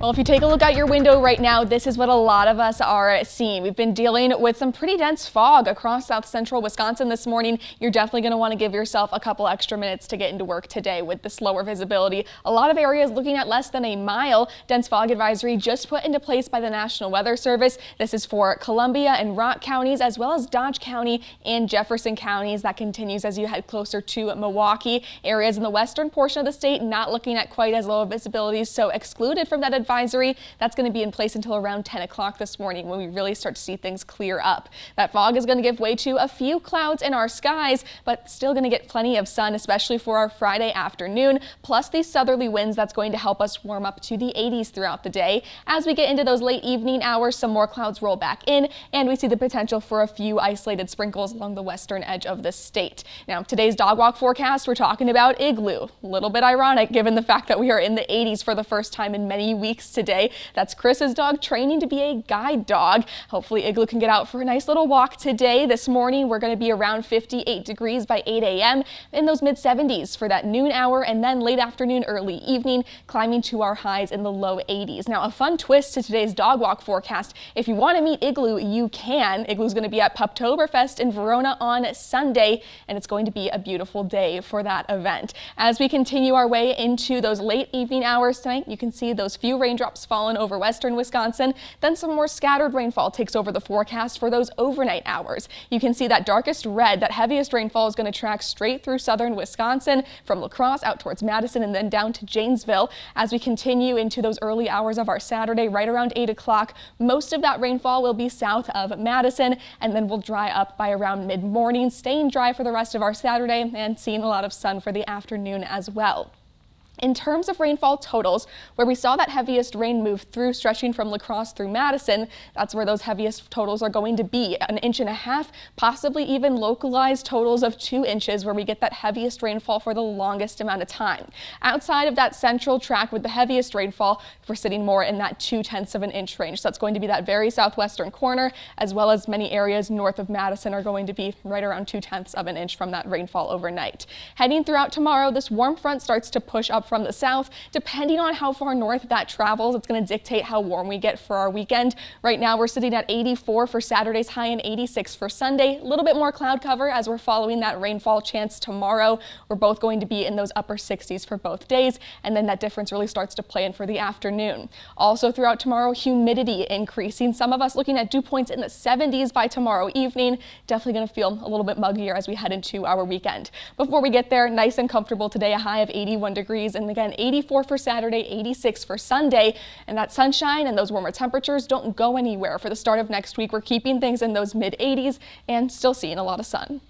Well, if you take a look out your window right now, this is what a lot of us are seeing. We've been dealing with some pretty dense fog across south central Wisconsin this morning. You're definitely going to want to give yourself a couple extra minutes to get into work today with the slower visibility. A lot of areas looking at less than a mile. Dense fog advisory just put into place by the National Weather Service. This is for Columbia and Rock counties, as well as Dodge County and Jefferson counties. That continues as you head closer to Milwaukee. Areas in the western portion of the state not looking at quite as low of visibility, so excluded from that advisory. That's going to be in place until around 10 o'clock this morning when we really start to see things clear up. That fog is going to give way to a few clouds in our skies, but still going to get plenty of sun, especially for our Friday afternoon, plus these southerly winds that's going to help us warm up to the 80s throughout the day. As we get into those late evening hours, some more clouds roll back in, and we see the potential for a few isolated sprinkles along the western edge of the state. Now, today's dog walk forecast, we're talking about Igloo. A little bit ironic given the fact that we are in the 80s for the first time in many weeks today. That's Chris's dog training to be a guide dog. Hopefully Igloo can get out for a nice little walk today. This morning we're going to be around 58 degrees by 8 a.m. in those mid 70s for that noon hour, and then late afternoon, early evening, climbing to our highs in the low 80s. Now, a fun twist to today's dog walk forecast. If you want to meet Igloo, you can. Igloo's going to be at Puptoberfest in Verona on Sunday, and it's going to be a beautiful day for that event. As we continue our way into those late evening hours tonight, you can see those few raindrops falling over western Wisconsin. Then some more scattered rainfall takes over the forecast for those overnight hours. You can see that darkest red, that heaviest rainfall is going to track straight through southern Wisconsin from La Crosse out towards Madison and then down to Janesville. As we continue into those early hours of our Saturday, right around 8 o'clock, most of that rainfall will be south of Madison, and then will dry up by around mid-morning, staying dry for the rest of our Saturday and seeing a lot of sun for the afternoon as well. In terms of rainfall totals, where we saw that heaviest rain move through, stretching from La Crosse through Madison, that's where those heaviest totals are going to be. 1.5 inches, possibly even localized totals of 2 inches, where we get that heaviest rainfall for the longest amount of time. Outside of that central track with the heaviest rainfall, we're sitting more in that 0.2 of an inch range. So that's going to be that very southwestern corner, as well as many areas north of Madison are going to be right around 0.2 of an inch from that rainfall overnight. Heading throughout tomorrow, this warm front starts to push up from the south. Depending on how far north that travels, it's going to dictate how warm we get for our weekend. Right now we're sitting at 84 for Saturday's high and 86 for Sunday. A little bit more cloud cover as we're following that rainfall chance tomorrow. We're both going to be in those upper 60s for both days, and then that difference really starts to play in for the afternoon. Also throughout tomorrow, humidity increasing. Some of us looking at dew points in the 70s by tomorrow evening. Definitely going to feel a little bit muggier as we head into our weekend. Before we get there, nice and comfortable today, a high of 81 degrees, and again 84 for Saturday, 86 for Sunday. And that sunshine and those warmer temperatures don't go anywhere for the start of next week. We're keeping things in those mid 80s and still seeing a lot of sun.